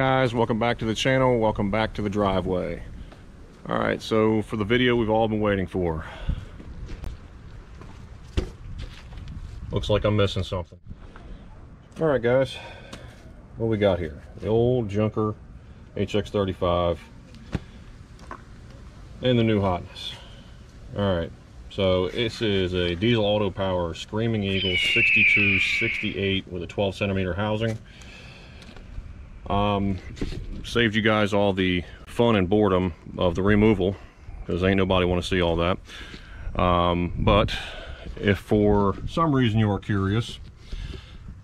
guys, welcome back to the channel, welcome back to the driveway. Alright, so for the video we've all been waiting for. Looks like I'm missing something. Alright guys, what we got here? The old junker HX35 and the new hotness. Alright, so this is a diesel auto power Screaming Eagle 6268 with a 12 centimeter housing. Saved you guys all the fun and boredom of the removal, because ain't nobody want to see all that. But if for some reason you are curious,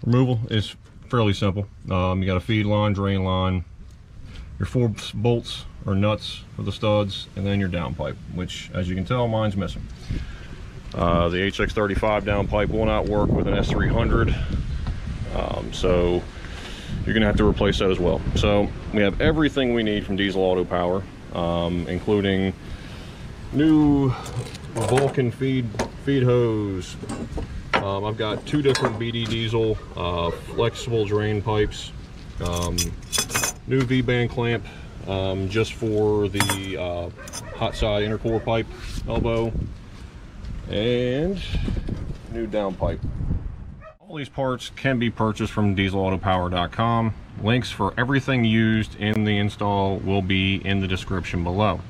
removal is fairly simple. You got a feed line, drain line, your 4 bolts or nuts for the studs, and then your downpipe, which, as you can tell, mine's missing. The HX35 downpipe will not work with an S300, so you're gonna have to replace that as well. So we have everything we need from Diesel Auto Power, including new Vulcan feed hose. I've got 2 different BD diesel flexible drain pipes, new V-band clamp just for the hot side intercore pipe elbow, and new downpipe. All these parts can be purchased from dieselautopower.com. Links for everything used in the install will be in the description below.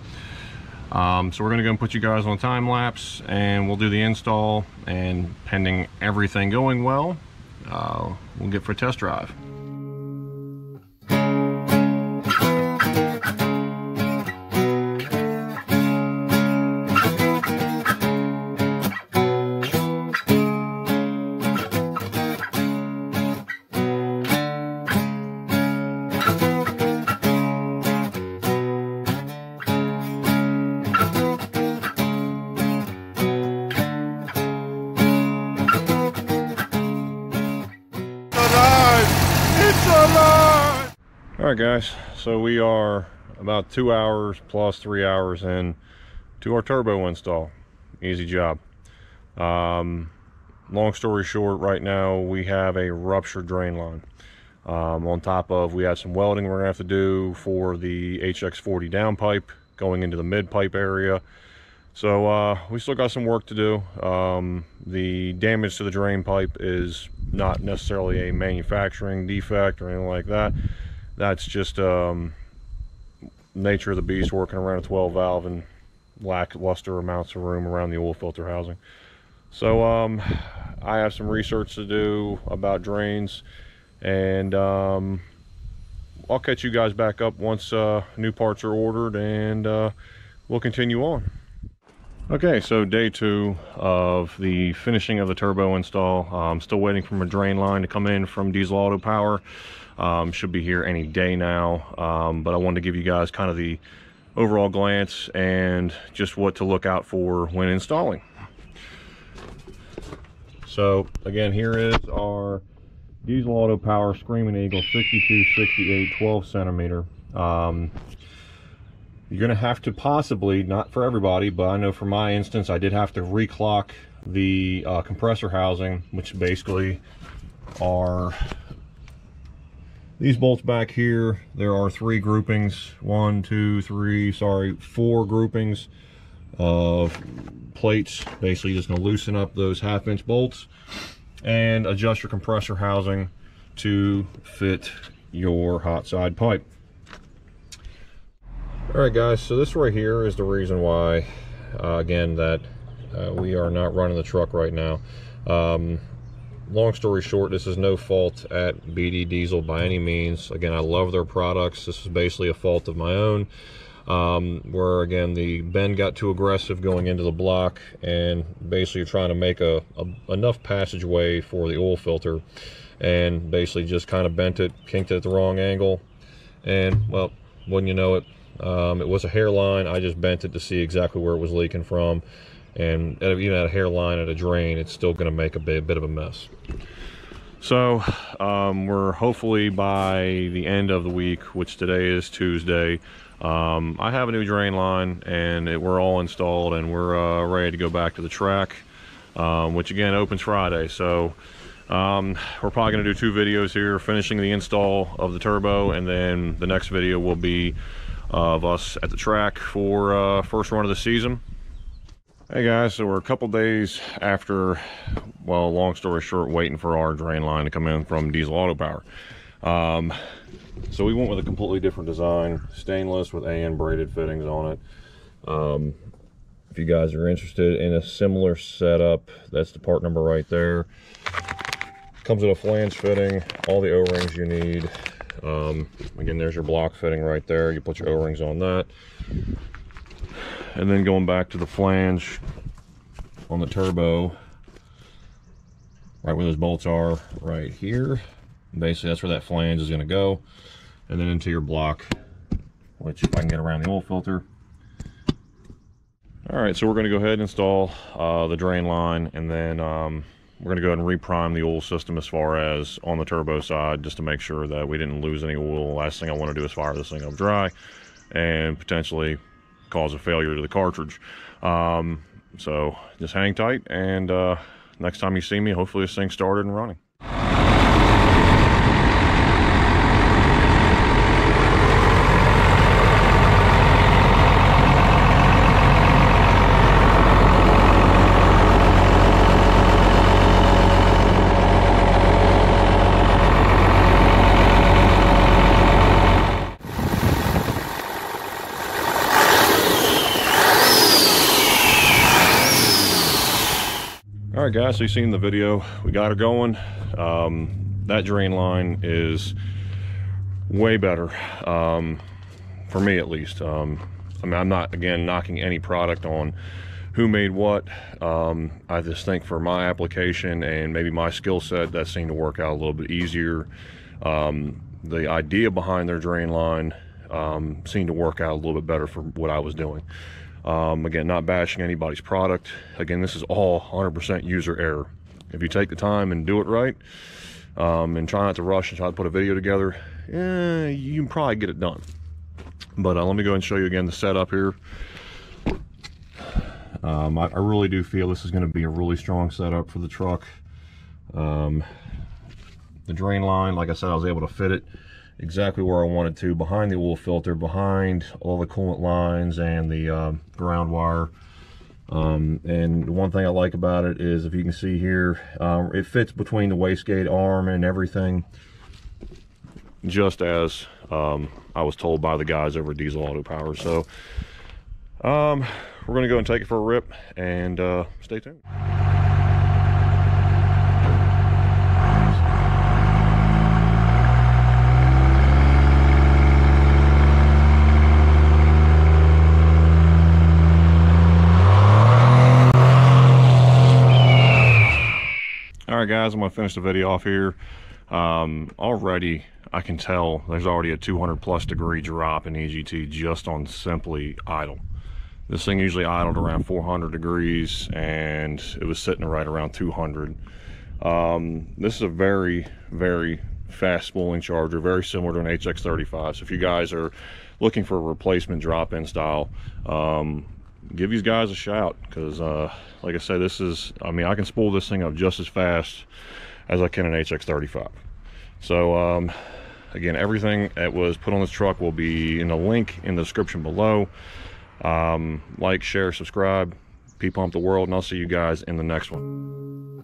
So we're going to go and put you guys on time lapse, and we'll do the install, and pending everything going well, we'll get for a test drive. Alright guys, so we are about 2 hours plus 3 hours in to our turbo install. Easy job. Long story short, right now we have a ruptured drain line. On top of, we have some welding we're gonna have to do for the HX40 downpipe going into the mid pipe area. So we still got some work to do. The damage to the drain pipe is not necessarily a manufacturing defect or anything like that. That's just nature of the beast, working around a 12 valve and lackluster amounts of room around the oil filter housing. So I have some research to do about drains, and I'll catch you guys back up once new parts are ordered, and we'll continue on. Okay, so day 2 of the finishing of the turbo install. I'm still waiting for my drain line to come in from Diesel Auto Power. Should be here any day now, but I wanted to give you guys kind of the overall glance and just what to look out for when installing. So again, here is our Diesel Auto Power Screaming Eagle 6268 12 centimeter. You're gonna have to possibly, not for everybody, but I know for my instance, I did have to reclock the compressor housing, which basically are these bolts back here. There are 3 groupings, 4 groupings of plates. Basically just gonna loosen up those 1/2 inch bolts and adjust your compressor housing to fit your hot side pipe. Alright guys, so this right here is the reason why, again, that we are not running the truck right now. Long story short, this is no fault at BD Diesel by any means. Again, I love their products. This is basically a fault of my own, where again the bend got too aggressive going into the block, and basically you're trying to make enough passageway for the oil filter, and basically just kind of bent it, kinked it at the wrong angle, and well, wouldn't you know it, it was a hairline. I just bent it to see exactly where it was leaking from. And even at a hairline at a drain, it's still going to make a bit of a mess. So we're hopefully by the end of the week, which today is Tuesday, I have a new drain line, and we're all installed, and we're ready to go back to the track, which again opens Friday. So We're probably going to do 2 videos here, finishing the install of the turbo, and then the next video will be of us at the track for first run of the season. Hey guys, so we're a couple days after, well, long story short, waiting for our drain line to come in from Diesel Auto Power. So we went with a completely different design, stainless with AN braided fittings on it. If you guys are interested in a similar setup, that's the part number right there. Comes with a flange fitting, all the O-rings you need. Again, there's your block fitting right there. You put your O-rings on that. And then going back to the flange on the turbo, right where those bolts are, right here. Basically, that's where that flange is going to go. And then into your block, which if I can get around the oil filter. All right, so we're going to go ahead and install the drain line, and then we're going to go ahead and reprime the oil system as far as on the turbo side, just to make sure that we didn't lose any oil. Last thing I want to do is fire this thing up dry and potentially cause a failure to the cartridge. So just hang tight, and next time you see me, hopefully this thing's started and running. All right guys, so you've seen the video, we got her going. That drain line is way better, for me at least. I mean, I'm not, again, knocking any product on who made what. I just think for my application and maybe my skill set, that seemed to work out a little bit easier. The idea behind their drain line seemed to work out a little bit better for what I was doing. Again, not bashing anybody's product. Again, this is all 100% user error. If you take the time and do it right, and try not to rush and try to put a video together, you can probably get it done. But let me go and show you again the setup here. I really do feel this is going to be a really strong setup for the truck. The drain line, like I said, I was able to fit it exactly where I wanted to, behind the oil filter, behind all the coolant lines and the ground wire. And one thing I like about it is, if you can see here, it fits between the wastegate arm and everything, just as I was told by the guys over at Diesel Auto Power. So we're going to go and take it for a rip, and stay tuned. All right guys, I'm gonna finish the video off here. Already I can tell there's already a 200+ degree drop in EGT just on simply idle. This thing usually idled around 400 degrees, and it was sitting right around 200. This is a very, very fast spooling charger, very similar to an HX35. So if you guys are looking for a replacement drop-in style, give these guys a shout, because like I said, this is, I mean, I can spool this thing up just as fast as I can an HX35. So again, everything that was put on this truck will be in the link in the description below. Like, share, subscribe, P-Pump the world, and I'll see you guys in the next one.